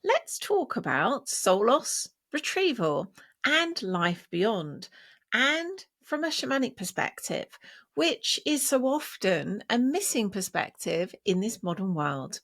Let's talk about soul loss, retrieval, and life beyond, and from a shamanic perspective, which is so often a missing perspective in this modern world.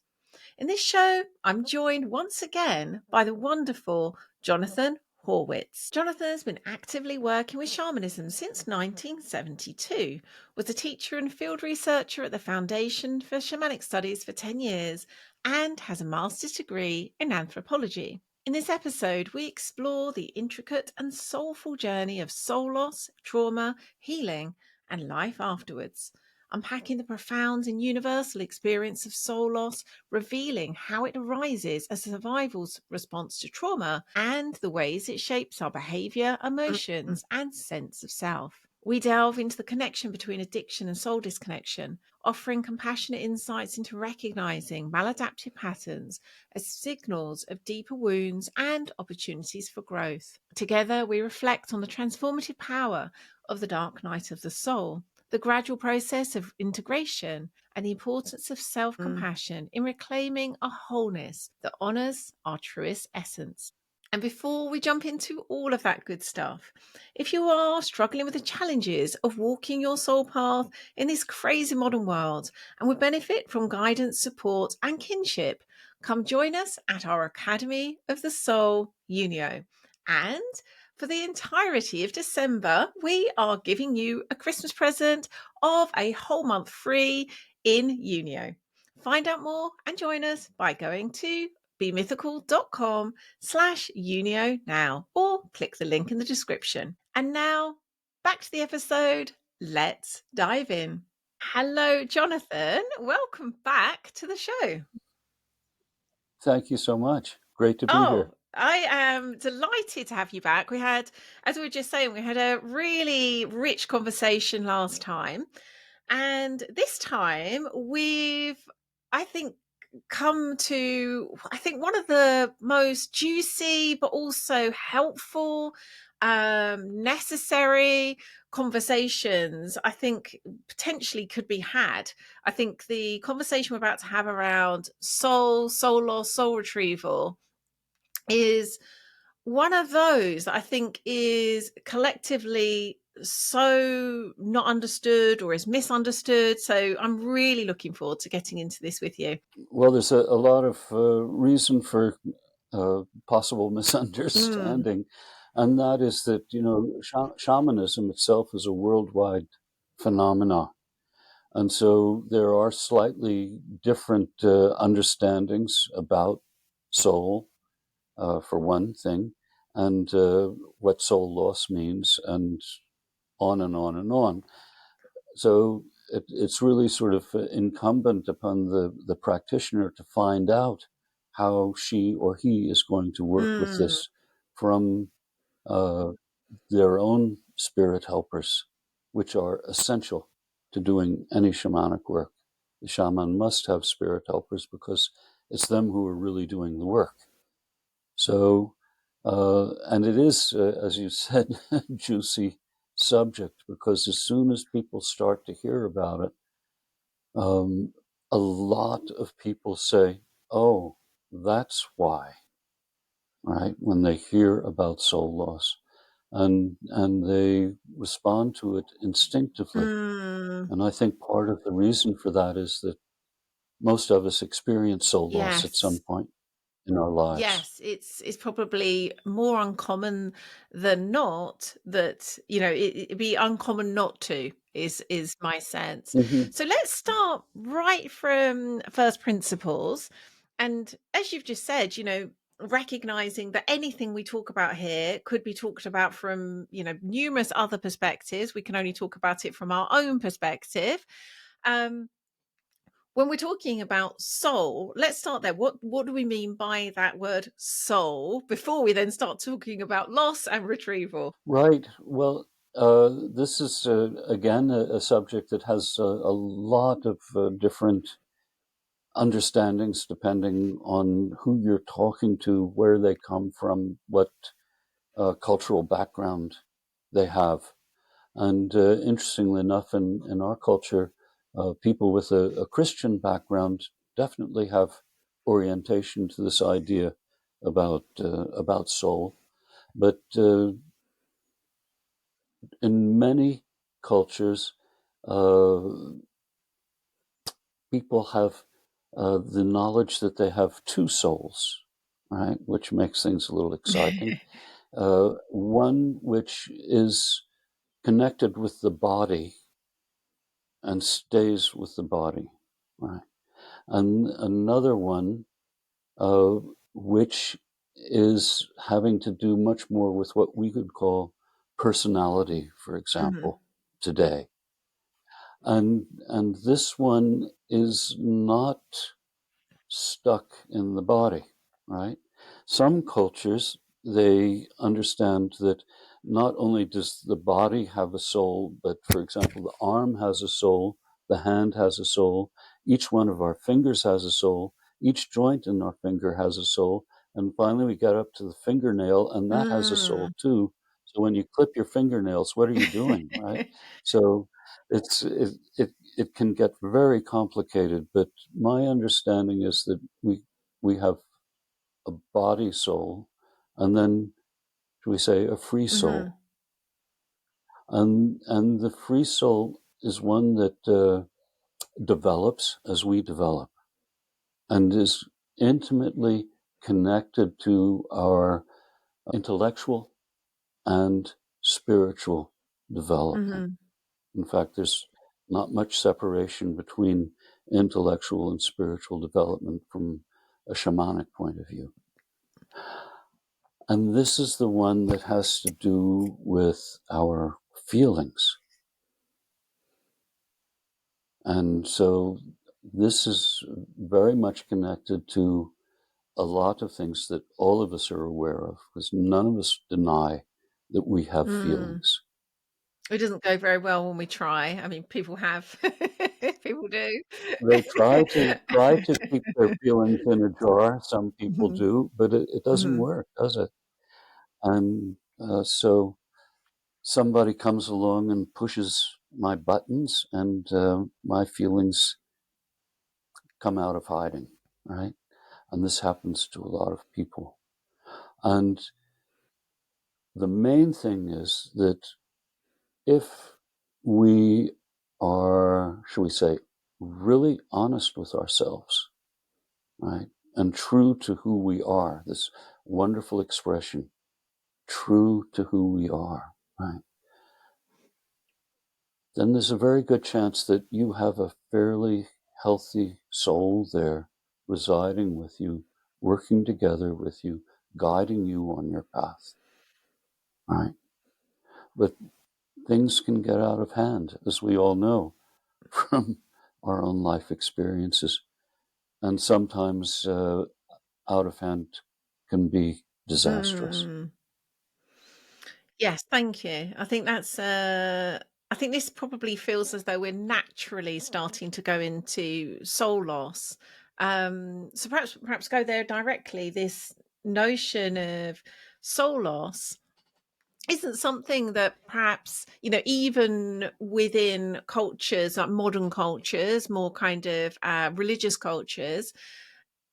In this show, I'm joined once again by the wonderful Jonathan Horwitz. Jonathan has been actively working with shamanism since 1972, was a teacher and field researcher at the Foundation for Shamanic Studies for 10 years, and has a master's degree in anthropology. In this episode, we explore the intricate and soulful journey of soul loss, trauma, healing, and life afterwards, unpacking the profound and universal experience of soul loss, revealing how it arises as a survival's response to trauma and the ways it shapes our behavior, emotions, and sense of self. We delve into the connection between addiction and soul disconnection, offering compassionate insights into recognizing maladaptive patterns as signals of deeper wounds and opportunities for growth. Together, we reflect on the transformative power of the dark night of the soul, the gradual process of integration, and the importance of self-compassion in reclaiming a wholeness that honors our truest essence. And before we jump into all of that good stuff, if you are struggling with the challenges of walking your soul path in this crazy modern world and would benefit from guidance, support, and kinship, come join us at our Academy of the Soul, Unio. And for the entirety of December, we are giving you a Christmas present of a whole month free in Unio. Find out more and join us by going to bemythical.com/Unio now, or click the link in the description. And now back to the episode. Let's dive in. Hello, Jonathan. Welcome back to the show. Thank you so much. Great to be here. I am delighted to have you back. We had, as we were just saying, we had a really rich conversation last time. And this time I think, come to, one of the most juicy, but also helpful, necessary conversations I think potentially could be had. I think the conversation we're about to have around soul loss, soul retrieval is one of those that I think is collectively so not understood or is misunderstood. So I'm really looking forward to getting into this with you. Well, there's a lot of reason for possible misunderstanding, and that is that, shamanism itself is a worldwide phenomena. And so there are slightly different understandings about soul, for one thing, and what soul loss means, and on and on and on. So it's really sort of incumbent upon the practitioner to find out how she or he is going to work with this from their own spirit helpers, which are essential to doing any shamanic work. The shaman must have spirit helpers because it's them who are really doing the work. So, and it is, as you said, juicy subject, because as soon as people start to hear about it, a lot of people say, oh, that's why, right? When they hear about soul loss, and they respond to it instinctively. And I think part of the reason for that is that most of us experience soul loss at some point in our lives. Yes, it's probably more uncommon than not that, it'd be uncommon not to, is my sense. Mm-hmm. So let's start right from first principles. And as you've just said, recognizing that anything we talk about here could be talked about from, numerous other perspectives. We can only talk about it from our own perspective. When we're talking about soul, let's start there. What do we mean by that word soul before we then start talking about loss and retrieval? Right. Well, this is, again, a subject that has a lot of different understandings depending on who you're talking to, where they come from, what cultural background they have. And interestingly enough, in our culture, people with a Christian background definitely have orientation to this idea about soul, but in many cultures, uh, people have the knowledge that they have two souls, right? Which makes things a little exciting. One which is connected with the body and stays with the body, right? And another one which is having to do much more with what we could call personality, for Mhm. example, today. And this one is not stuck in the body, right? Some cultures, they understand that not only does the body have a soul, but for example, the arm has a soul, the hand has a soul, each one of our fingers has a soul, each joint in our finger has a soul, and finally we get up to the fingernail, and that has a soul Mm. too. So when you clip your fingernails, what are you doing, right? So it can get very complicated, but my understanding is that we have a body soul, and then, should we say, a free Mhm. soul, and the free soul is one that develops as we develop, and is intimately connected to our intellectual and spiritual development. Mhm. In fact, there's not much separation between intellectual and spiritual development from a shamanic point of view. And this is the one that has to do with our feelings. And so this is very much connected to a lot of things that all of us are aware of, because none of us deny that we have Mm. feelings. It doesn't go very well when we try. I mean, people have. People do. They try to keep their feelings in a jar. Some people Mhm. do, but it doesn't Mhm. work, does it? And so somebody comes along and pushes my buttons, and my feelings come out of hiding, right? And this happens to a lot of people. And the main thing is that if we are, shall we say, really honest with ourselves, right? And true to who we are, this wonderful expression, true to who we are, right? Then there's a very good chance that you have a fairly healthy soul there residing with you, working together with you, guiding you on your path, right? But things can get out of hand, as we all know from our own life experiences. And sometimes out of hand can be disastrous. Mm. Yes, thank you. I think that's I think this probably feels as though we're naturally starting to go into soul loss. So perhaps go there directly. This notion of soul loss isn't something that perhaps, even within cultures, like modern cultures, more kind of religious cultures,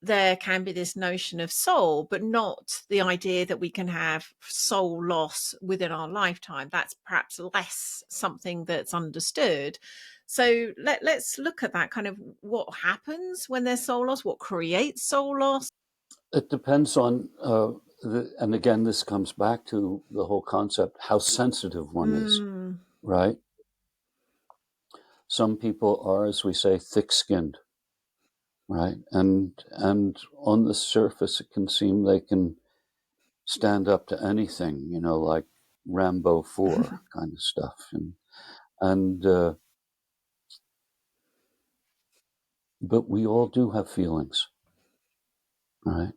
there can be this notion of soul, but not the idea that we can have soul loss within our lifetime. That's perhaps less something that's understood. So let's look at that kind of what happens when there's soul loss, what creates soul loss. It depends on, and again, this comes back to the whole concept, how sensitive one is, Mm, right? Some people are, as we say, thick-skinned, right? And on the surface, it can seem they can stand up to anything, like Rambo 4 kind of stuff. And but we all do have feelings, right?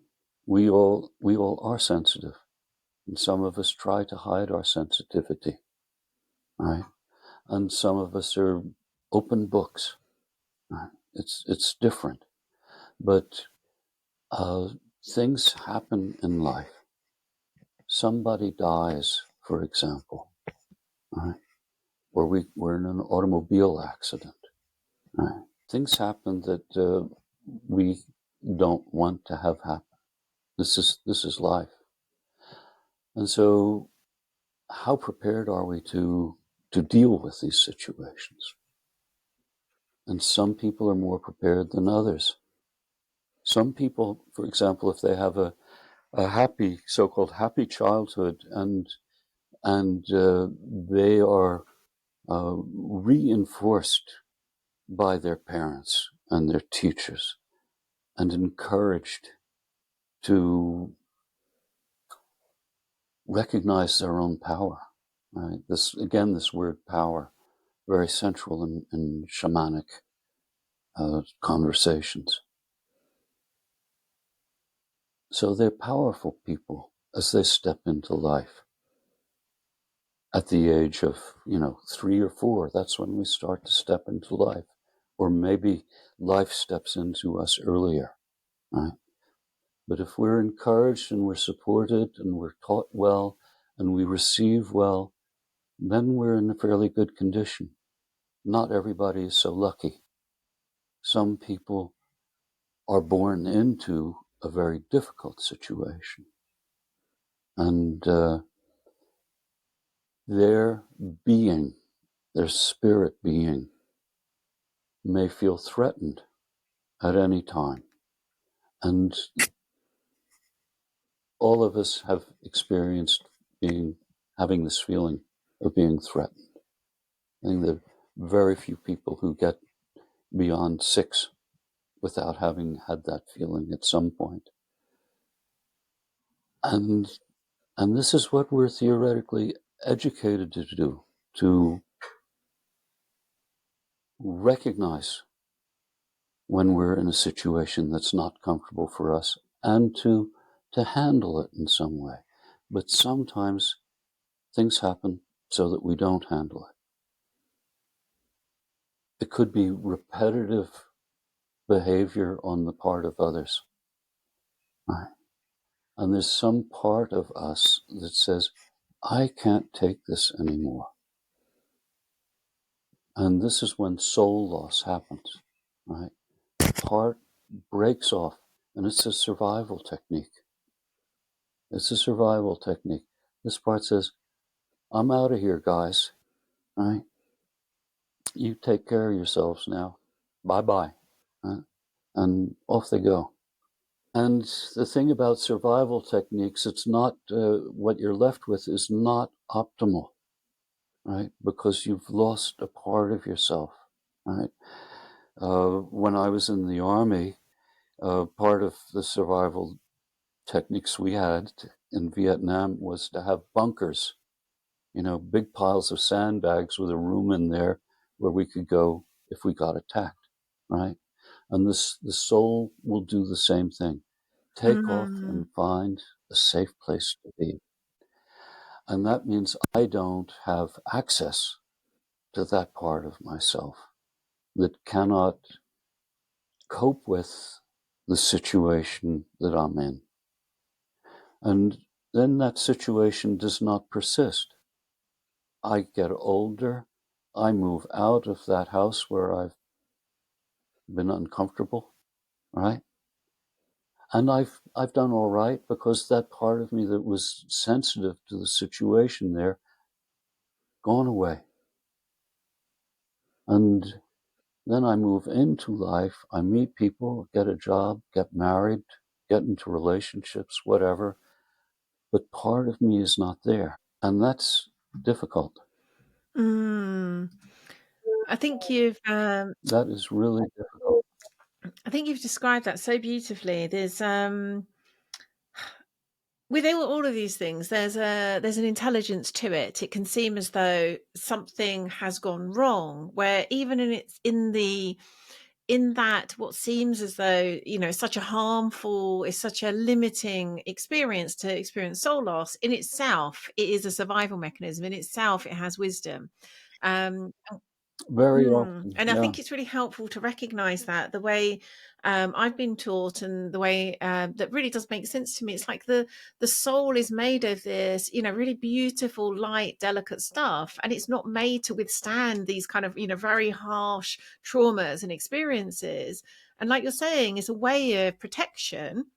We all are sensitive, and some of us try to hide our sensitivity, right? And some of us are open books, right? It's different, but uh, things happen in life. Somebody dies, for example, right? Or we're in an automobile accident, right? Things happen that we don't want to have happen. This is life. And so how prepared are we to deal with these situations? And some people are more prepared than others. Some people, for example, if they have a happy, so-called happy childhood, and they are reinforced by their parents and their teachers and encouraged to recognize their own power. Right? This word power, very central in shamanic conversations. So they're powerful people as they step into life. At the age of, 3 or 4, that's when we start to step into life. Or maybe life steps into us earlier, right? But if we're encouraged and we're supported and we're taught well and we receive well, then we're in a fairly good condition. Not everybody is so lucky. Some people are born into a very difficult situation. And their being, their spirit being, may feel threatened at any time. And all of us have experienced having this feeling of being threatened. I think there are very few people who get beyond 6 without having had that feeling at some point. And this is what we're theoretically educated to do, to recognize when we're in a situation that's not comfortable for us and to handle it in some way. But sometimes things happen so that we don't handle it. It could be repetitive behavior on the part of others. Right? And there's some part of us that says, I can't take this anymore. And this is when soul loss happens, right? Part breaks off, and it's a survival technique. It's a survival technique. This part says, I'm out of here, guys, right? You take care of yourselves now. Bye-bye. Right? And off they go. And the thing about survival techniques, it's not, what you're left with is not optimal, right? Because you've lost a part of yourself, right? When I was in the army, part of the survival techniques we had in Vietnam was to have bunkers, big piles of sandbags with a room in there where we could go if we got attacked, right? And the soul will do the same thing. Take off and find a safe place to be. And that means I don't have access to that part of myself that cannot cope with the situation that I'm in. And then that situation does not persist. I get older. I move out of that house where I've been uncomfortable, right? And I've done all right because that part of me that was sensitive to the situation there gone away. And then I move into life. I meet people, get a job, get married, get into relationships, whatever. But part of me is not there. And that's difficult. I think you've That is really difficult. described that so beautifully. There's with all of these things, there's an intelligence to it. It can seem as though something has gone wrong, where even in that what seems as though such a harmful, is such a limiting experience to experience soul loss, in itself it is a survival mechanism. In itself it has wisdom. um Very often, And I yeah. think it's really helpful to recognize that the way I've been taught, and the way that really does make sense to me. It's like the soul is made of this, really beautiful, light, delicate stuff, and it's not made to withstand these kind of, very harsh traumas and experiences. And like you're saying, it's a way of protection,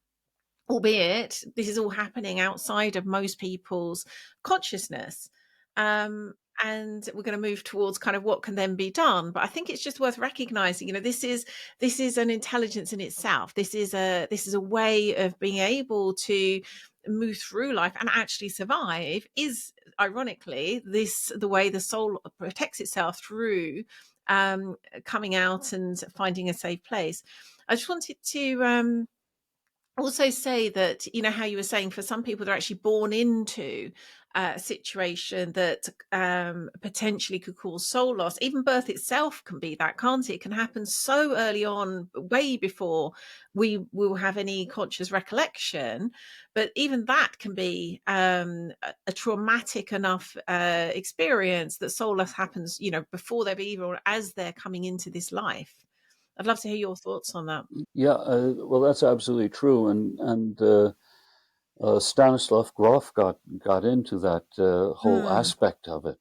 albeit this is all happening outside of most people's consciousness. Um, and we're going to move towards kind of what can then be done. But I think it's just worth recognizing, this is an intelligence in itself. This is a way of being able to move through life and actually survive. Is ironically this the way the soul protects itself through coming out and finding a safe place. I just wanted to also say that, how you were saying for some people they're actually born into a situation that potentially could cause soul loss. Even birth itself can be that, can't it? It can happen so early on, way before we will have any conscious recollection. But even that can be a traumatic enough experience that soul loss happens, before they're even, or as they're coming into this life. I'd love to hear your thoughts on that. Yeah, well, that's absolutely true, and Stanislav Grof got into that whole Mm, aspect of it.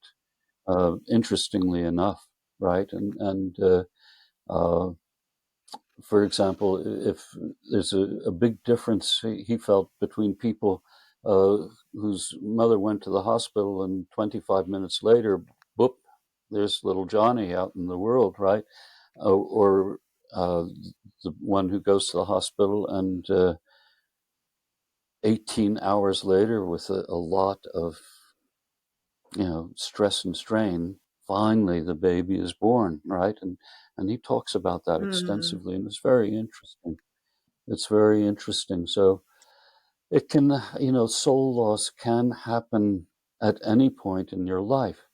Interestingly enough, right? Uh, for example, if there's a big difference he felt between people whose mother went to the hospital and 25 minutes later, boop, there's little Johnny out in the world, right? Or the one who goes to the hospital and 18 hours later, with a lot of stress and strain, finally the baby is born, right? And he talks about that mm, extensively, and it's very interesting. It's very interesting. So it can, soul loss can happen at any point in your life,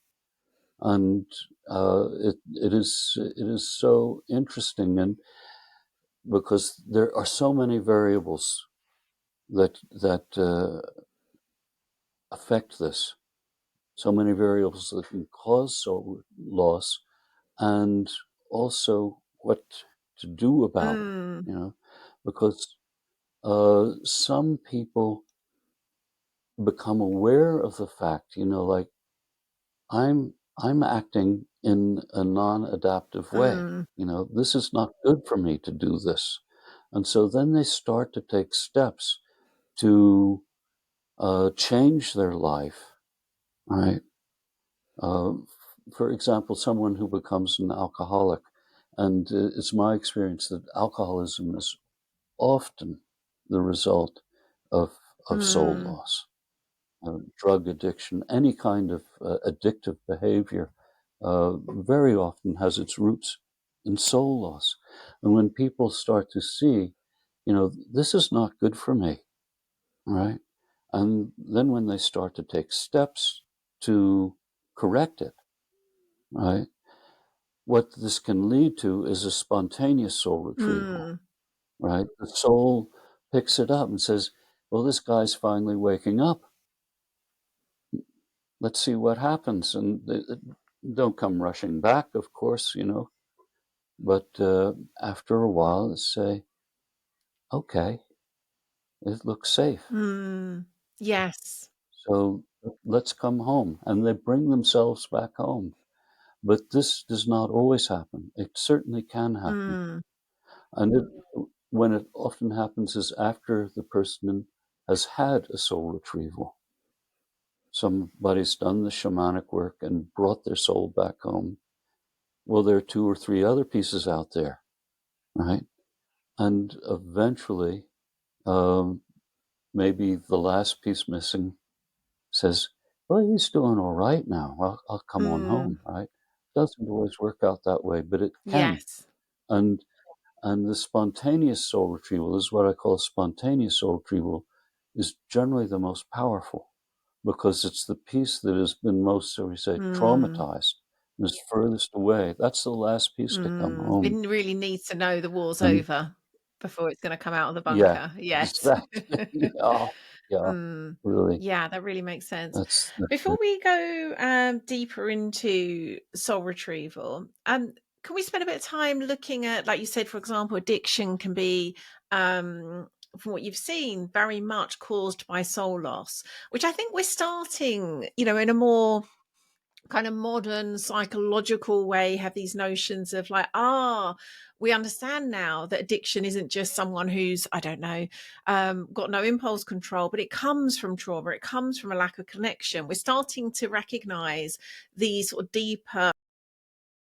and it is so interesting, and because there are so many variables that affect this, so many variables that can cause soul loss, and also what to do about it, mm, because some people become aware of the fact, like I'm acting in a non-adaptive way. mm, This is not good for me to do this. And so then they start to take steps to change their life, right? Uh, for example, someone who becomes an alcoholic, and it's my experience that alcoholism is often the result of, soul mm, loss, drug addiction, any kind of addictive behavior, very often has its roots in soul loss. And when people start to see, this is not good for me, right? And then when they start to take steps to correct it, right? What this can lead to is a spontaneous soul retrieval, mm, right? The soul picks it up and says, well, this guy's finally waking up. Let's see what happens. And they don't come rushing back, of course, but after a while, they say, okay, it looks safe. mm. Yes. So let's come home. And they bring themselves back home. But this does not always happen. It certainly can happen. Mm, And when it often happens is after the person has had a soul retrieval. Somebody's done the shamanic work and brought their soul back home. Well, there are 2 or 3 other pieces out there, right? And eventually, um, maybe the last piece missing says, well, he's doing all right now. I'll come on mm. home, right? Doesn't always work out that way, but it can. Yes. And And the spontaneous soul retrieval is what I call spontaneous soul retrieval, is generally the most powerful because it's the piece that has been most, so we say, Mm, traumatized, and is furthest away. That's the last piece to come mm. It home. really needs to know the war's And over before it's gonna come out of the yeah, bunker. Yes. exactly. Yeah, yeah, Mm. really. Yeah, that really makes sense. That's Before it. we go deeper into soul retrieval, can we spend a bit of time looking at, like you said, for example, addiction can be, from what you've seen, very much caused by soul loss, which I think we're starting, in a more kind of modern psychological way have these notions of like, we understand now that addiction isn't just someone who's, I don't know, got no impulse control, but it comes from trauma, it comes from a lack of connection. We're starting to recognize these sort of deeper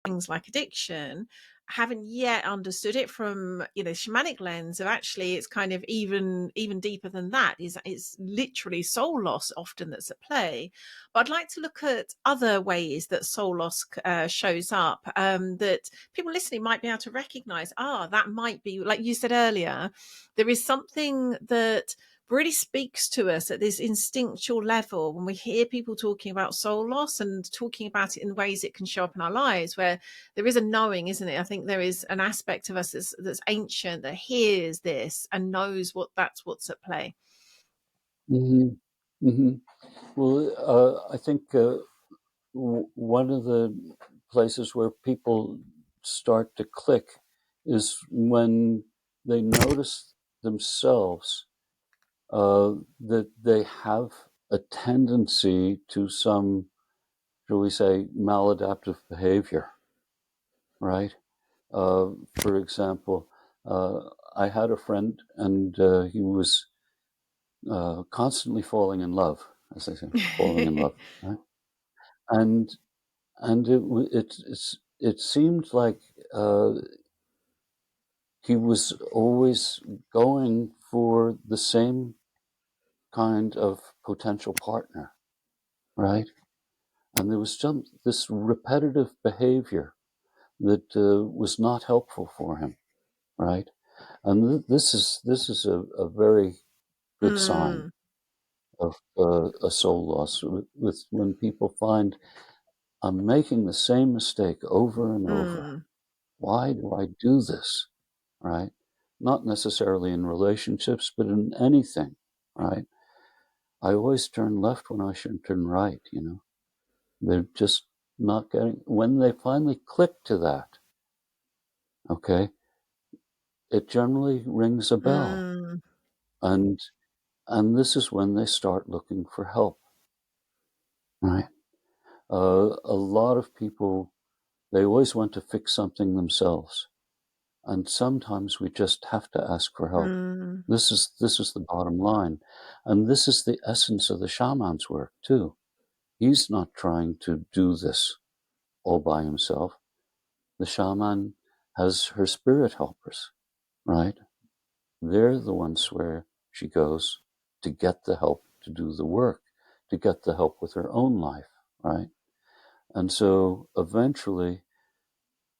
things like addiction. Haven't yet understood it from shamanic lens of actually it's kind of even deeper than that. Is it's literally soul loss often that's at play. But I'd like to look at other ways that soul loss shows up, that people listening might be able to recognize. That might be, like you said earlier, there is something that really speaks to us at this instinctual level when we hear people talking about soul loss and talking about it in ways it can show up in our lives, where there is a knowing, isn't it? I think there is an aspect of us that's ancient, that hears this and knows what's at play. Mm-hmm. Mm-hmm. Well, I think one of the places where people start to click is when they notice themselves that they have a tendency to some, shall we say, maladaptive behavior, right? For example, I had a friend, and he was constantly falling in love, as they say, falling in love, right? And it seemed like he was always going for the same kind of potential partner, right? And there was this repetitive behavior that was not helpful for him, right? And this is a very good sign of a soul loss. With when people find, I'm making the same mistake over and over. Why do I do this? Right? Not necessarily in relationships, but in anything, right? I always turn left when I should turn right, They're just not getting, when they finally click to that, okay, it generally rings a bell. And this is when they start looking for help, right? A lot of people, they always want to fix something themselves. And sometimes we just have to ask for help. This is the bottom line. And this is the essence of the shaman's work too. He's not trying to do this all by himself. The shaman has her spirit helpers, right? They're the ones where she goes to get the help to do the work, to get the help with her own life, right? And so eventually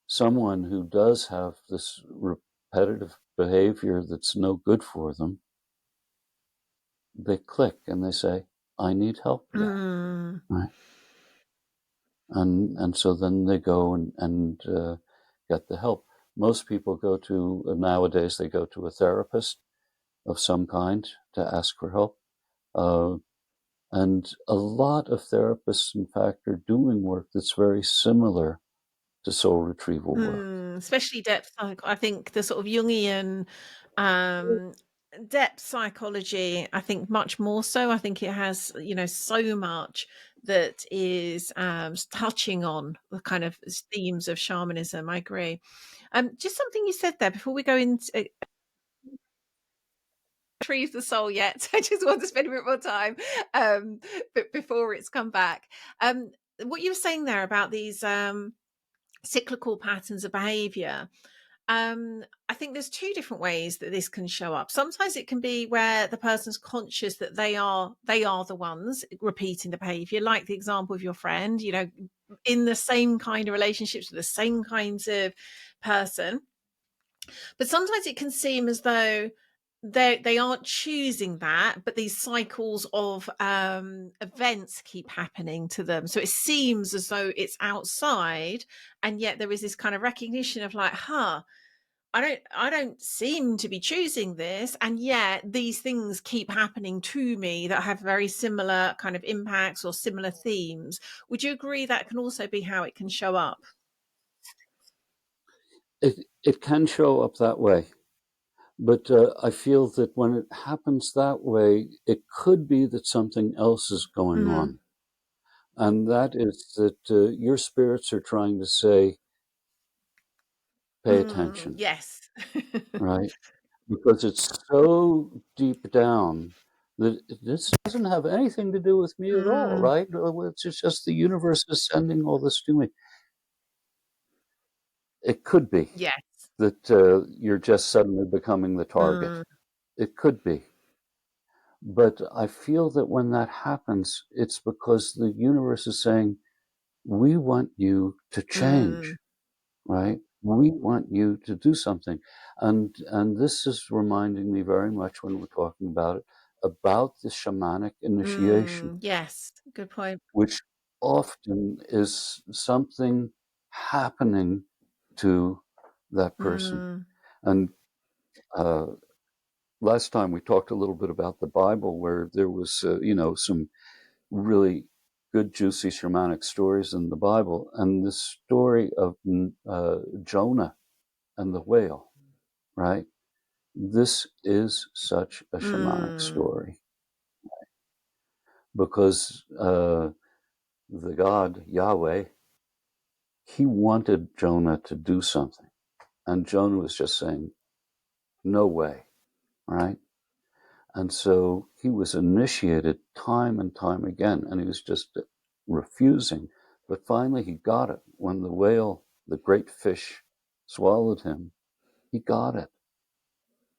someone who does have this repetitive behavior that's no good for them, they click and they say, I need help with that, right? And so then they go and get the help. Most people nowadays, they go to a therapist of some kind to ask for help. And a lot of therapists, in fact, are doing work that's very similar to soul retrieval work. Especially depth. I think the sort of Jungian depth psychology, I think much more so. I think it has, so much that is touching on the kind of themes of shamanism. I agree. Just something you said there before we go into retrieve the soul yet. I just want to spend a bit more time but before it's come back. What you were saying there about these cyclical patterns of behavior. I think there's two different ways that this can show up. Sometimes it can be where the person's conscious that they are the ones repeating the behavior, like the example of your friend, in the same kind of relationships with the same kinds of person. But sometimes it can seem as though they aren't choosing that, but these cycles of events keep happening to them. So it seems as though it's outside, and yet there is this kind of recognition of like, I don't seem to be choosing this, and yet these things keep happening to me that have very similar kind of impacts or similar themes. Would you agree that can also be how it can show up? It can show up that way. But I feel that when it happens that way, it could be that something else is going on. And that is that your spirits are trying to say, pay attention, Yes. right? Because it's so deep down that this doesn't have anything to do with me at all, Mm, right? It's just the universe is sending all this to me. It could be yes. that you're just suddenly becoming the target. Mm, It could be. But I feel that when that happens, it's because the universe is saying, we want you to change, mm, right? We want you to do something. And this is reminding me very much when we're talking about it, about the shamanic initiation, yes. Good point. which often is something happening to that person. Mm, And uh, last time we talked a little bit about the Bible, where there was, some really good, juicy shamanic stories in the Bible, and the story of Jonah and the whale, right? This is such a shamanic mm, story because the God, Yahweh, he wanted Jonah to do something. And Jonah was just saying, no way, right? And so he was initiated time and time again, and he was just refusing. But finally he got it. When the whale, the great fish, swallowed him, he got it.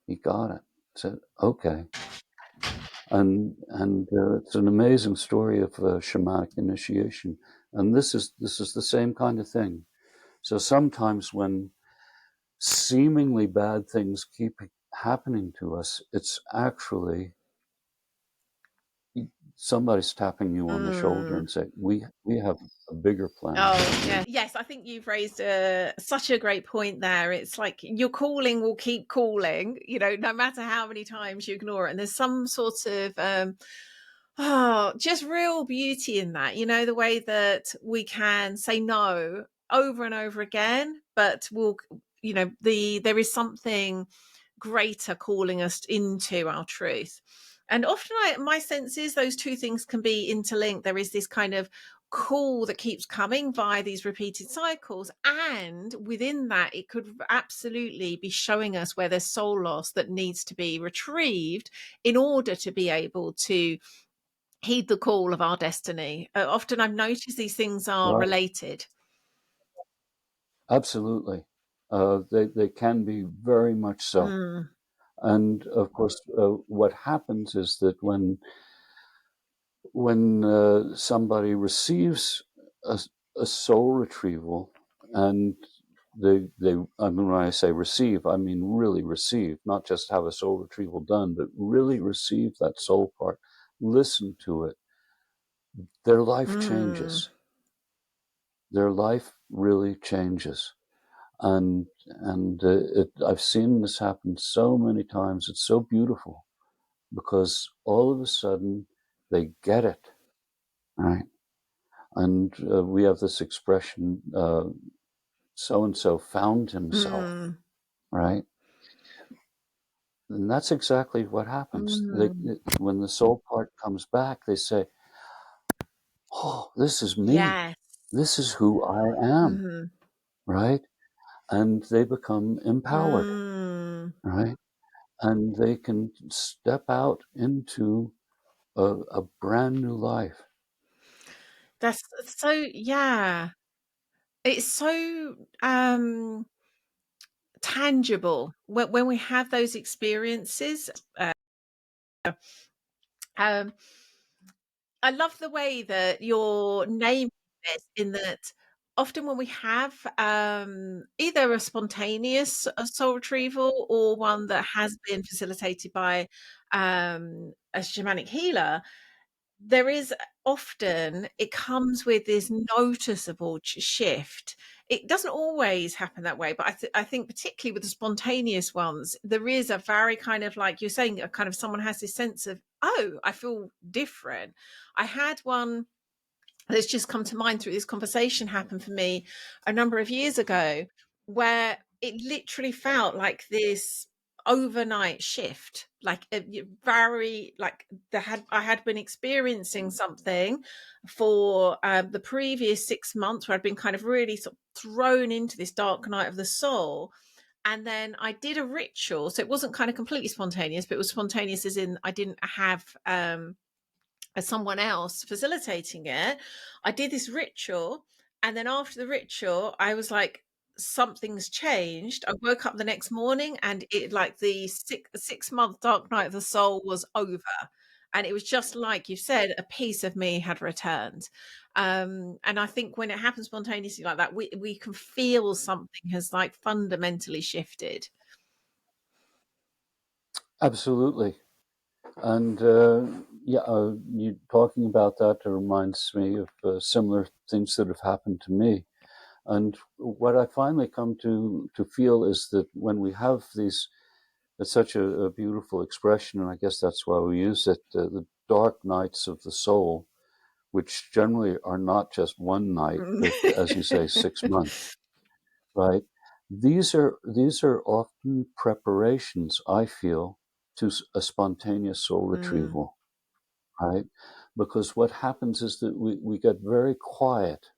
He got it. Said, okay. And it's an amazing story of shamanic initiation. And this is the same kind of thing. So sometimes when seemingly bad things keep happening to us, it's actually somebody's tapping you on the shoulder mm. and saying, we have a bigger plan Oh, for yeah. you. Yes, I think you've raised such a great point there. It's like your calling will keep calling, no matter how many times you ignore it. And there's some sort of just real beauty in that, the way that we can say no over and over again, but there is something greater calling us into our truth. And often my sense is those two things can be interlinked. There is this kind of call that keeps coming via these repeated cycles, and within that it could absolutely be showing us where there's soul loss that needs to be retrieved in order to be able to heed the call of our destiny. Often I've noticed these things are Right. related. Absolutely. They can be very much so. Mm, And of course, what happens is that when somebody receives a, a soul retrieval, and I mean, when I say receive, I mean really receive, not just have a soul retrieval done, but really receive that soul part, listen to it, their life mm, changes. Their life really changes. And I've seen this happen so many times. It's so beautiful because all of a sudden they get it, right? And we have this expression, so and so found himself, mm, right? And that's exactly what happens. mm. When the soul part comes back, they say, "Oh, this is me. Yes. This is who I am," Mhm. right? And they become empowered, Mm. right? And they can step out into a brand new life. That's so, yeah. It's so tangible when we have those experiences. Um, I love the way that you're naming this, in that often when we have either a spontaneous soul retrieval or one that has been facilitated by a shamanic healer, there is often it comes with this noticeable shift. It doesn't always happen that way, but I think particularly with the spontaneous ones, there is a very kind of, like you're saying, a kind of someone has this sense of, oh, I feel different. I had one that's just come to mind through this conversation happen for me a number of years ago, where it literally felt like this overnight shift. like very like I had been experiencing something for the previous 6 months where I'd been kind of really sort of thrown into this dark night of the soul. And then I did a ritual, so it wasn't kind of completely spontaneous, but it was spontaneous as in I didn't have as someone else facilitating it. I did this ritual, and then after the ritual, I was like, something's changed. I woke up the next morning, and it like the 6 month dark night of the soul was over, and it was just like you said, a piece of me had returned. And I think when it happens spontaneously like that, we can feel something has like fundamentally shifted. Absolutely. And you talking about that reminds me of similar things that have happened to me. And what I finally come to feel is that when we have these, it's such a beautiful expression, and I guess that's why we use it, the dark nights of the soul, which generally are not just one night, but as you say, 6 months, right? These are often preparations, I feel, to a spontaneous soul Mm, retrieval, right? Because what happens is that we get very quiet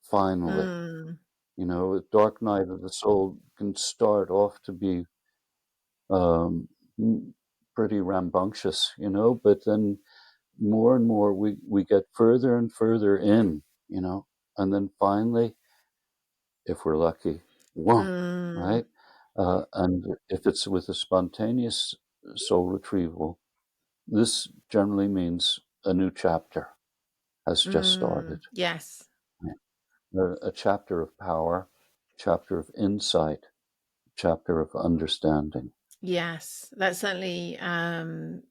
finally. mm, You know, a dark night of the soul can start off to be um, pretty rambunctious, you know, but then more and more we get further and further in, you know, and then finally, if we're lucky, whoomp, mm, right? And if it's with a spontaneous soul retrieval, this generally means a new chapter has just started. yes. A chapter of power, chapter of insight, chapter of understanding. Yes, that certainly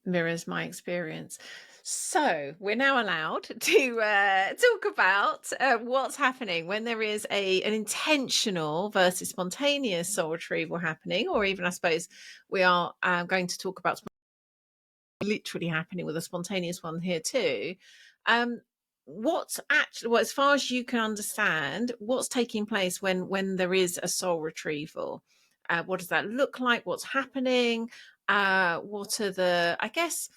mirrors my experience. So we're now allowed to talk about what's happening when there is an intentional versus spontaneous soul retrieval happening, or even I suppose we are going to talk about literally happening with a spontaneous one here too. Um, what's actually, well, as far as you can understand, what's taking place when there is a soul retrieval? What does that look like? What's happening? What are the, I guess,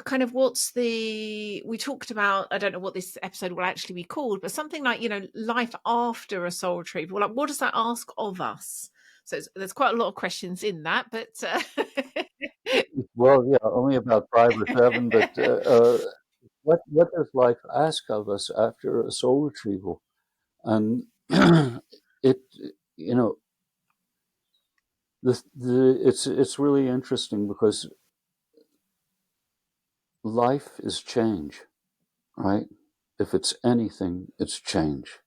kind of what's the, we talked about, I don't know what this episode will actually be called, but something like, life after a soul retrieval. Like, what does that ask of us? So there's quite a lot of questions in that, but Well, yeah, only about 5 or 7, but what does life ask of us after a soul retrieval? And it, you know, it's really interesting because life is change, right? If it's anything, it's change,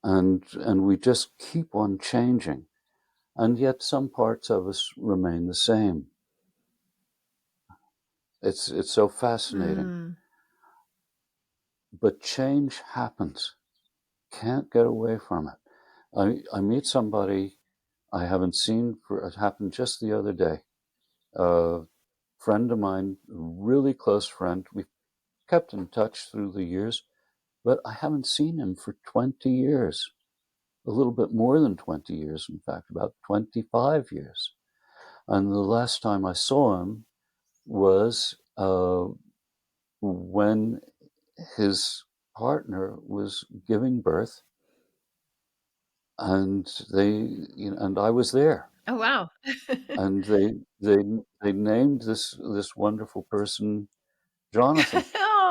and we just keep on changing, and yet some parts of us remain the same. It's so fascinating, mm, but change happens. Can't get away from it. I meet somebody I haven't seen for, it happened just the other day. A friend of mine, a really close friend. We've kept in touch through the years, but I haven't seen him for 20 years. A little bit more than 20 years, in fact, about 25 years. And the last time I saw him was when his partner was giving birth, and and I was there, oh wow. and they named this wonderful person Jonathan,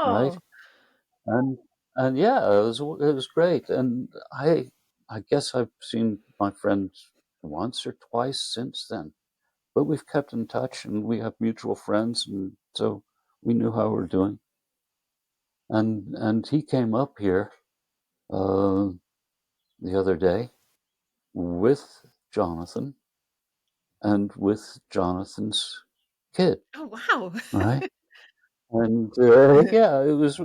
right? Oh. And yeah, it was great. And I guess I've seen my friend once or twice since then, but we've kept in touch, and we have mutual friends, and so we knew how we're doing. And he came up here uh, the other day with Jonathan and with Jonathan's kid, Oh, wow. right? And yeah, it was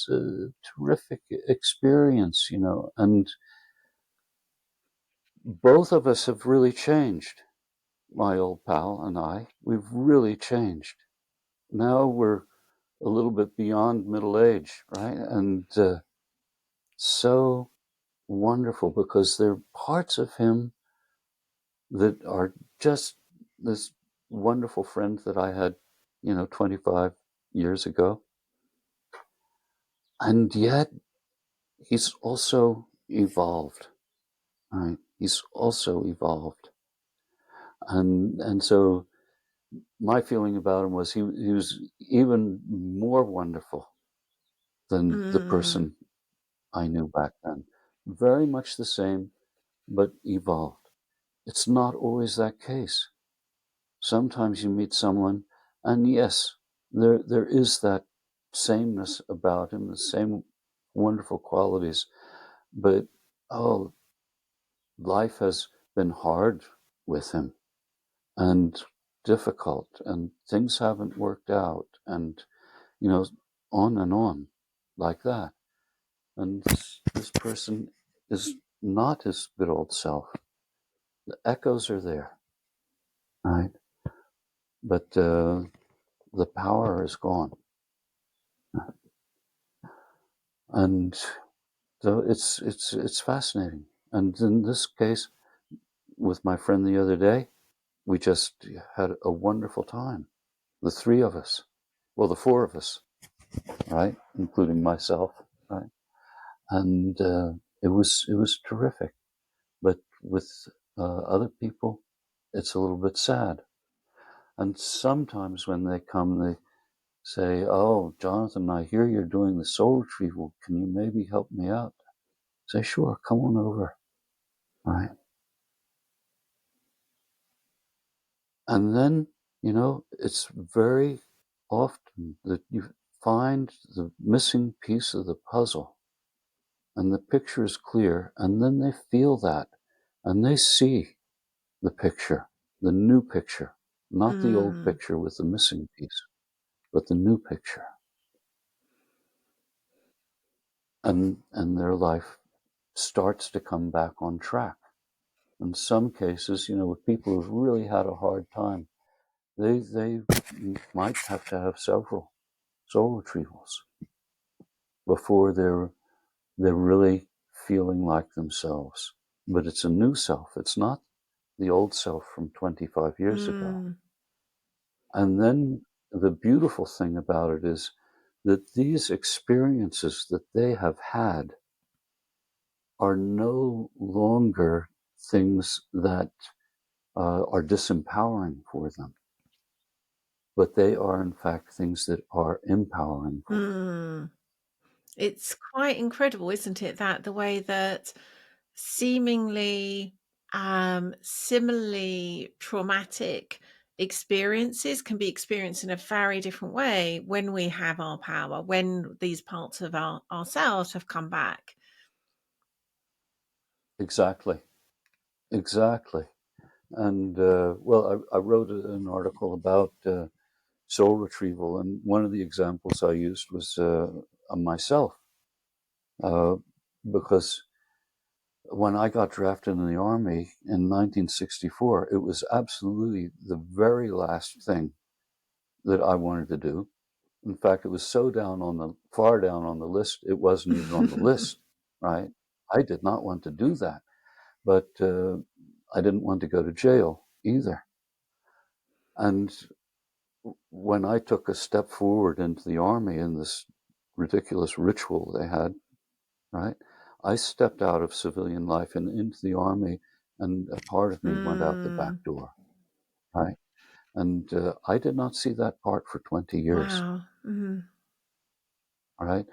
a terrific experience, you know. And both of us have really changed. My old pal and I, we've really changed. Now we're a little bit beyond middle age, right? And so wonderful because there are parts of him that are just this wonderful friend that I had, 25 years ago, and yet he's also evolved, right? He's also evolved, and so my feeling about him was he was even more wonderful than the Mm. person I knew back then. Very much the same, but evolved. It's not always that case. Sometimes you meet someone, and yes, there is that sameness about him, the same wonderful qualities, but oh, life has been hard with him and difficult, and things haven't worked out, and you know, on and on like that. And this person is not his good old self. The echoes are there, right? But the power is gone. And so it's fascinating. And in this case, with my friend the other day, we just had a wonderful time. The three of us, well, the four of us, right, including myself, right, and it was terrific. But with other people, it's a little bit sad. And sometimes when they come, they say, "Oh, Jonathan, I hear you're doing the soul retrieval. Can you maybe help me out?" Say, "Sure, come on over." Right. And then, it's very often that you find the missing piece of the puzzle and the picture is clear. And then they feel that and they see the picture, the new picture, not the old Mm. picture with the missing piece, but the new picture. And their life starts to come back on track. In some cases, with people who've really had a hard time, they might have to have several soul retrievals before they're really feeling like themselves. But it's a new self. It's not the old self from 25 years ago. Mm. And then the beautiful thing about it is that these experiences that they have had are no longer things that are disempowering for them, but they are in fact things that are empowering for them. Mm. It's quite incredible, isn't it, that the way that seemingly similarly traumatic experiences can be experienced in a very different way when we have our power, when these parts of ourselves have come back. Exactly, exactly. And well, I wrote an article about soul retrieval, and one of the examples I used was on myself, uh, because when I got drafted in the army in 1964, it was absolutely the very last thing that I wanted to do. In fact, it was so far down on the list, it wasn't even on the list, right? I did not want to do that, but I didn't want to go to jail either. And when I took a step forward into the army in this ridiculous ritual they had, right? I stepped out of civilian life and into the army, and a part of me went out the back Mm. door, right? And I did not see that part for 20 years, Wow. Mm. right?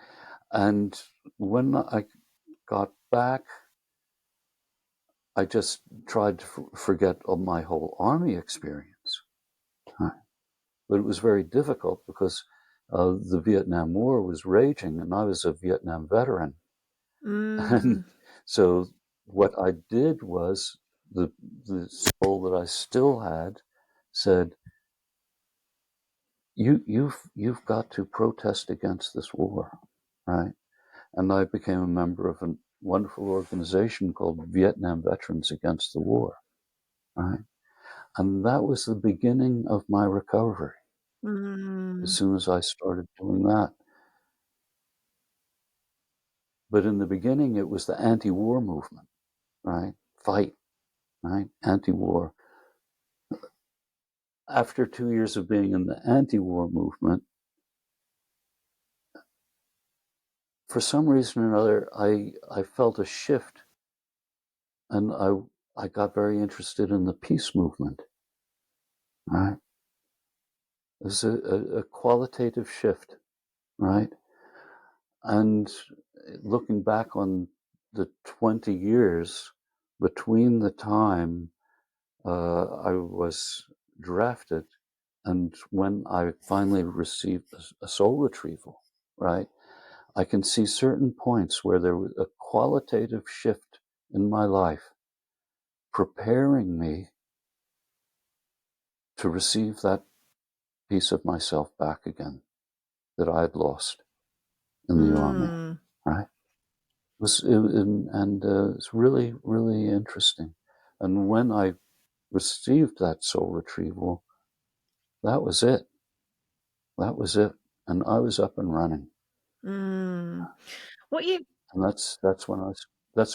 And when I got back, I just tried to forget my whole army experience, right? But it was very difficult because the Vietnam War was raging, and I was a Vietnam veteran. And Mm. so what I did was the soul that I still had said, you've got to protest against this war, right? And I became a member of a wonderful organization called Vietnam Veterans Against the War, right? And that was the beginning of my recovery. As Mm. soon as I started doing that. But in the beginning, it was the anti-war movement, right? Fight, right? Anti-war. after 2 years of being in the anti-war movement, for some reason or another, I felt a shift, and I got very interested in the peace movement. Right? It was a qualitative shift, right? And looking back on the 20 years between the time I was drafted and when I finally received a soul retrieval, right? I can see certain points where there was a qualitative shift in my life, preparing me to receive that piece of myself back again that I had lost in the army, Mm. right? It's really, really interesting. And when I received that soul retrieval, that was it. That was it. And I was up and running. Mm. What you And that's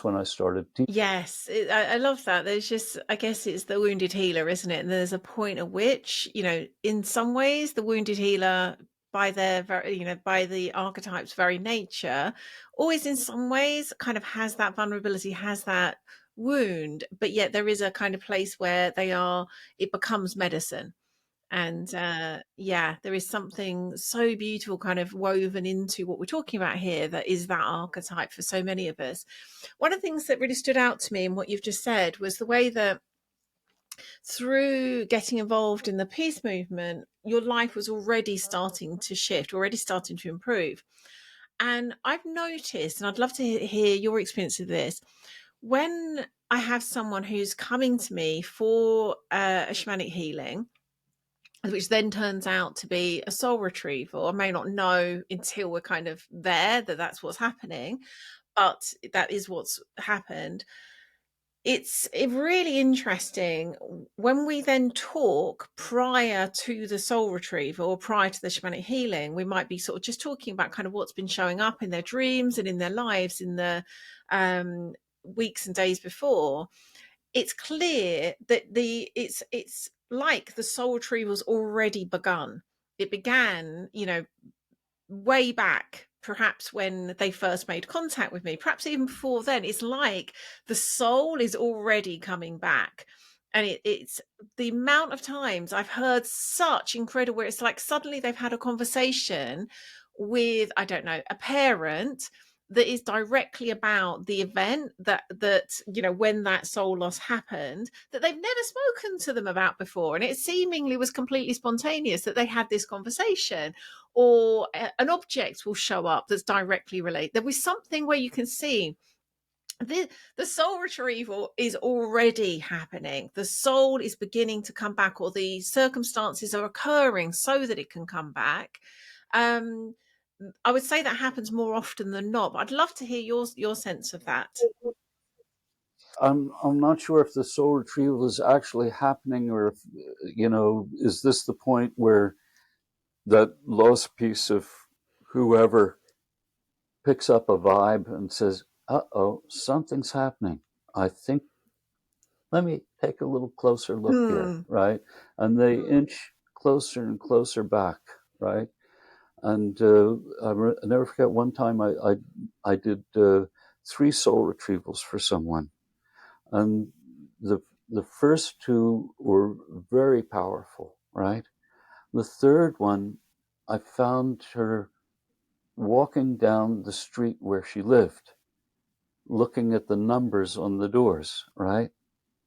when I started teaching. Yes, I love that. There's just, I guess it's the wounded healer, isn't it? And there's a point at which, in some ways, the wounded healer, by their very, by the archetype's very nature, always in some ways kind of has that vulnerability, has that wound, but yet there is a kind of place where it becomes medicine. And yeah, there is something so beautiful kind of woven into what we're talking about here that is that archetype for so many of us. One of the things that really stood out to me in what you've just said was the way that through getting involved in the peace movement, your life was already starting to shift, already starting to improve. And I've noticed, and I'd love to hear your experience of this, when I have someone who's coming to me for a shamanic healing, which then turns out to be a soul retrieval. I may not know until we're kind of there that that's what's happening, but that is what's happened. It's really interesting when we then talk prior to the soul retrieval or prior to the shamanic healing. We might be sort of just talking about kind of what's been showing up in their dreams and in their lives in the weeks and days before. It's clear that it's like the soul retrieval's already begun. It began, way back, perhaps when they first made contact with me, perhaps even before then. It's like the soul is already coming back. And it's the amount of times I've heard such incredible, where it's like suddenly they've had a conversation with, I don't know, a parent that is directly about the event that when that soul loss happened, that they've never spoken to them about before, and it seemingly was completely spontaneous that they had this conversation. Or an object will show up that's directly related. There was something where you can see the soul retrieval is already happening. The soul is beginning to come back, or the circumstances are occurring so that it can come back. I would say that happens more often than not, but I'd love to hear your sense of that. I'm not sure if the soul retrieval is actually happening, or if, is this the point where that lost piece of whoever picks up a vibe and says, "Uh-oh, something's happening. I think, let me take a little closer look here," Hmm. right? And they inch closer and closer back, right? And I never forget one time I did 3 soul retrievals for someone, and the first 2 were very powerful, right? The third one, I found her walking down the street where she lived, looking at the numbers on the doors, right?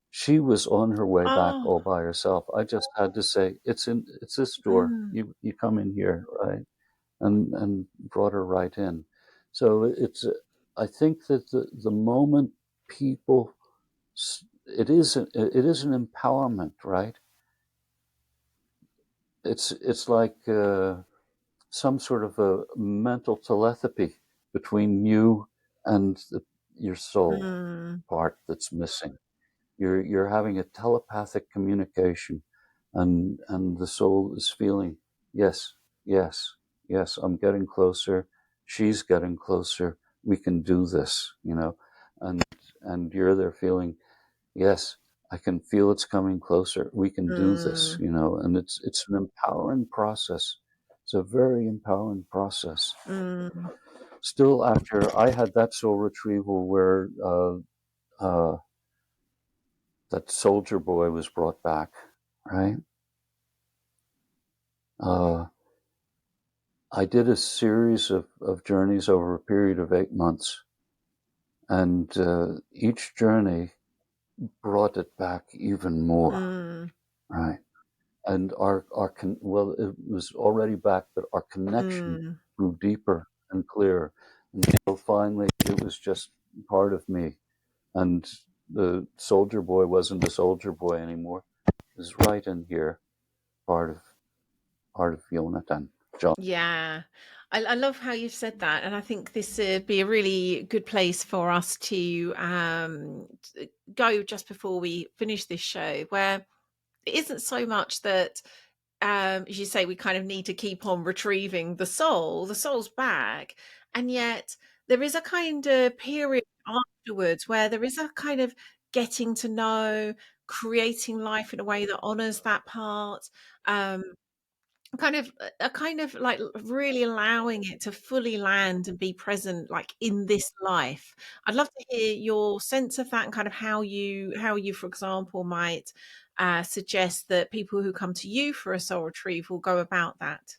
She was on her way back Oh. all by herself. I just had to say, it's this door. Mm. You come in here, right? And brought her right in. So I think that the moment people, it is an empowerment, right? It's like some sort of a mental telepathy between you and your soul Mm. part that's missing. You're having a telepathic communication, and the soul is feeling, yes, yes, yes, I'm getting closer. She's getting closer. We can do this, and you're there feeling, yes. I can feel it's coming closer. We can do this, you know, and it's an empowering process. It's a very empowering process. Still, after I had that soul retrieval where that soldier boy was brought back, right? I did a series of journeys over a period of 8 months, and each journey brought it back even more, right? And well, it was already back, but our connection grew deeper and clearer until finally it was just part of me. And the soldier boy wasn't a soldier boy anymore. It was right in here, part of Jonathan. John. Yeah. I love how you've said that. And I think this would be a really good place for us to go just before we finish this show, where it isn't so much that, as you say, we kind of need to keep on retrieving the soul. The soul's back. And yet there is a kind of period afterwards where there is a kind of getting to know, creating life in a way that honors that part. Um, kind of like really allowing it to fully land and be present, like in this life. I'd love to hear your sense of that and kind of how you, for example, might suggest that people who come to you for a soul retrieval go about that.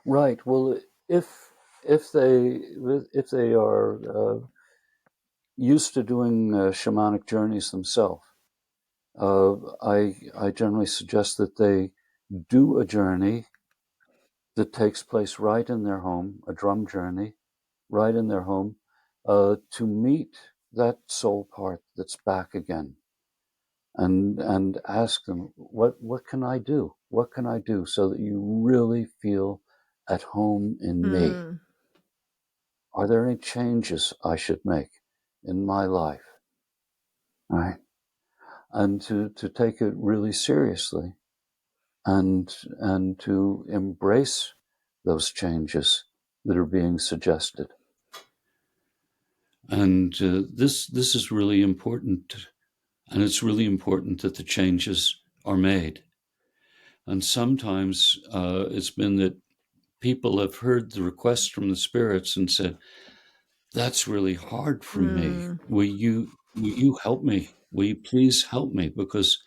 Right. Well, if they are used to doing shamanic journeys themselves, I generally suggest that they do a journey that takes place right in their home, a drum journey, right in their home, to meet that soul part that's back again, and ask them, what can I do? What can I do so that you really feel at home in me? Mm, Are there any changes I should make in my life? Right? And to take it really seriously, and to embrace those changes that are being suggested. And this is really important, and it's really important that the changes are made. And sometimes it's been that people have heard the requests from the spirits and said, "That's really hard for me. Will you help me? Will you please help me? Because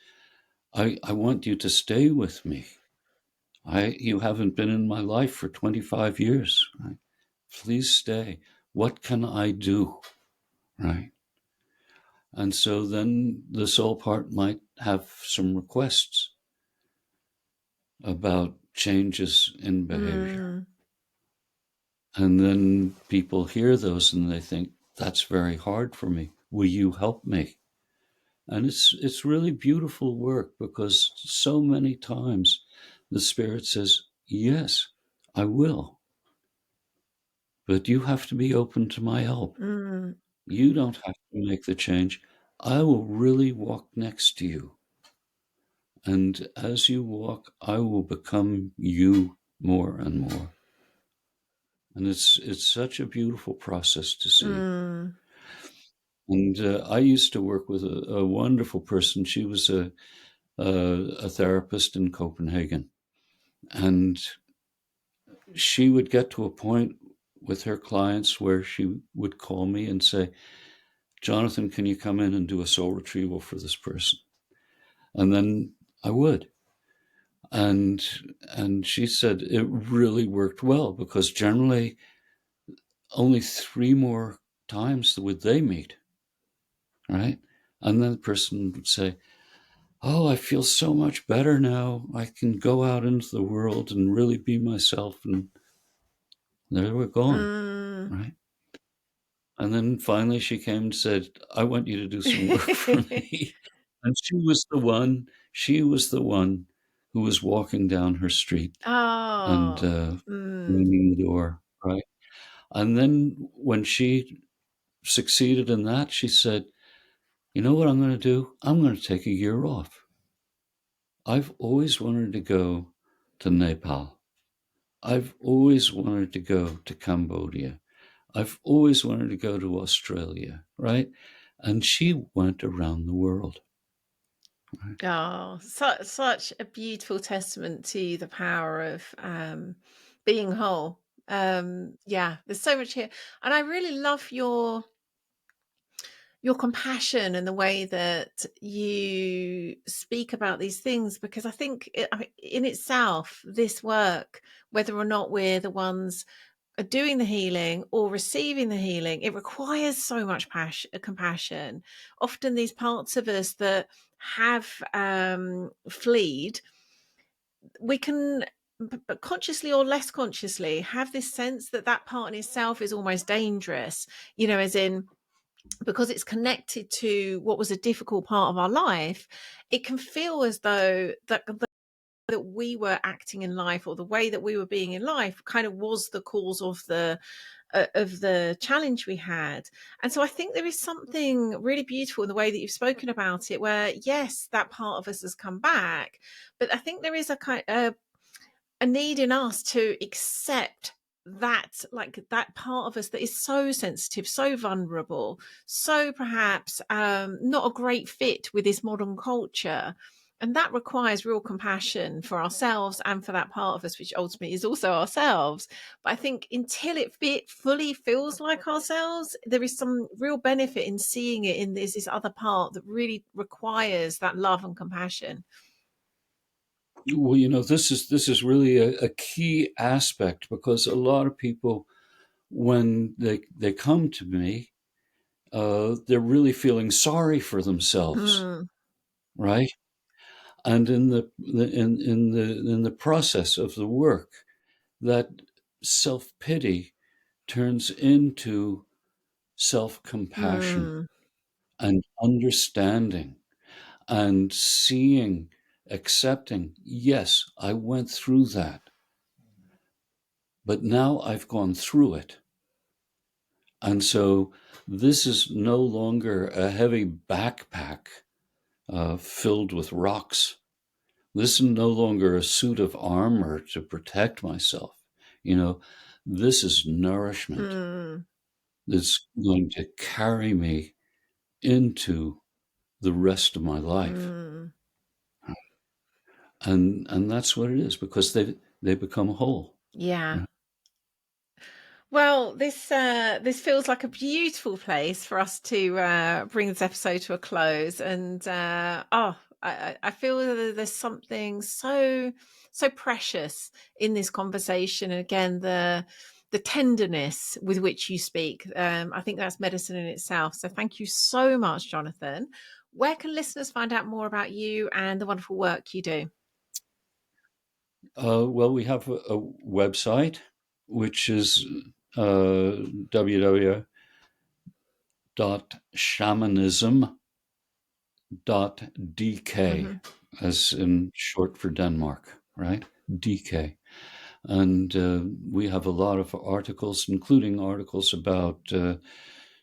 I want you to stay with me. You haven't been in my life for 25 years, right? Please stay. What can I do?" Right? And so then the soul part might have some requests about changes in behavior. And then people hear those and they think, "That's very hard for me. Will you help me?" And it's really beautiful work, because so many times the spirit says, "Yes, I will. But you have to be open to my help. You don't have to make the change. I will really walk next to you. And as you walk, I will become you more and more." And it's such a beautiful process to see. And I used to work with a wonderful person. She was a therapist in Copenhagen. And she would get to a point with her clients where she would call me and say, "Jonathan, can you come in and do a soul retrieval for this person?" And then I would. And she said it really worked well, because generally only 3 more times would they meet, right? And then the person would say, "Oh, I feel so much better now. I can go out into the world and really be myself." And they were gone, right? And then finally she came and said, "I want you to do some work for me." And she was the one who was walking down her street and Oh. opening the door, right? And then when she succeeded in that, she said, "You know what I'm going to do? I'm going to take a year off. I've always wanted to go to Nepal. I've always wanted to go to Cambodia. I've always wanted to go to Australia," right? And she went around the world. Right? Oh, such a beautiful testament to the power of being whole. Yeah, there's so much here, and I really love your compassion and the way that you speak about these things, because I think in itself, this work, whether or not we're the ones doing the healing or receiving the healing, it requires so much compassion. Often these parts of us that have fleed, we can, but consciously or less consciously, have this sense that that part in itself is almost dangerous, as in, because it's connected to what was a difficult part of our life, it can feel as though that we were acting in life, or the way that we were being in life, kind of was the cause of the challenge we had. And so I think there is something really beautiful in the way that you've spoken about it, where yes, that part of us has come back, but I think there is a need in us to accept that, like, that part of us that is so sensitive, so vulnerable, so perhaps not a great fit with this modern culture. And that requires real compassion for ourselves and for that part of us, which ultimately is also ourselves. But I think until it fully feels like ourselves, there is some real benefit in seeing it in this other part that really requires that love and compassion. Well, this is really a key aspect, because a lot of people, when they come to me, they're really feeling sorry for themselves, Mm, right? And in the process of the work, that self-pity turns into self-compassion mm, and understanding and seeing, accepting, yes, I went through that, but now I've gone through it. And so this is no longer a heavy backpack filled with rocks. This is no longer a suit of armor to protect myself. This is nourishment mm, that's going to carry me into the rest of my life. mm. And that's what it is, because they become whole. Yeah. Right? Well, this feels like a beautiful place for us to bring this episode to a close, and I feel that there's something so precious in this conversation, and again the tenderness with which you speak. I think that's medicine in itself. So thank you so much, Jonathan. Where can listeners find out more about you and the wonderful work you do? Well, we have a website, which is www.shamanism.dk, Hmm. as in short for Denmark, right? DK. And we have a lot of articles, including articles about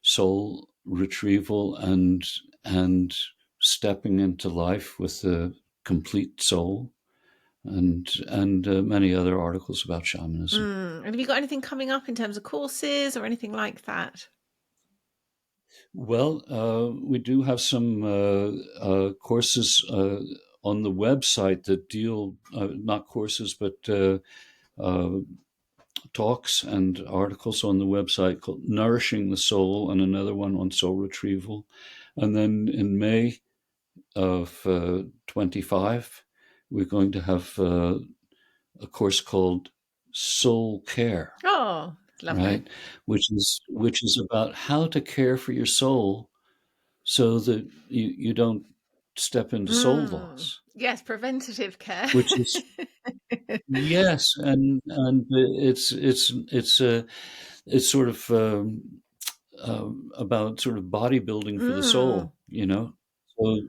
soul retrieval and stepping into life with the complete soul, and many other articles about shamanism. And have you got anything coming up in terms of courses or anything like that? Well, we do have some courses on the website that deal, not courses, but uh, talks and articles on the website called Nourishing the Soul, and another one on soul retrieval. And then in May of 25, we're going to have a course called Soul Care, Oh, lovely. right? Which is about how to care for your soul so that you don't step into soul loss, Yes, preventative care. which is, yes, and it's sort of about sort of bodybuilding for the Mm, soul, so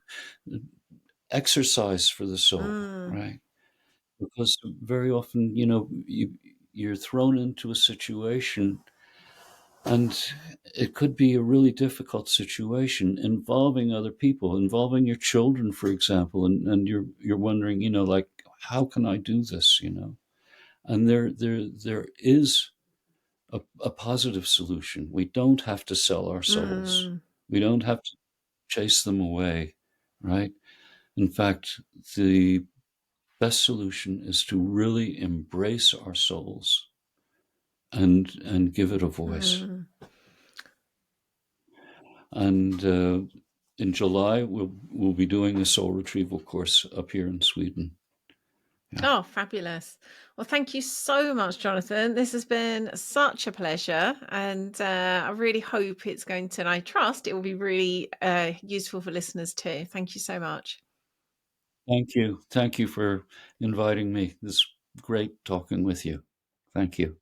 exercise for the soul, mm, right? Because very often, you're thrown into a situation, and it could be a really difficult situation involving other people, involving your children, for example, and you're wondering, like, how can I do this, And there is a positive solution. We don't have to sell our souls. mm. We don't have to chase them away, right? In fact, the best solution is to really embrace our souls and give it a voice. And in July, we'll be doing a soul retrieval course up here in Sweden. Yeah. Oh, fabulous. Well, thank you so much, Jonathan. This has been such a pleasure. And I really hope it's going to, and I trust it will be really useful for listeners too. Thank you so much. Thank you. Thank you for inviting me. It's great talking with you. Thank you.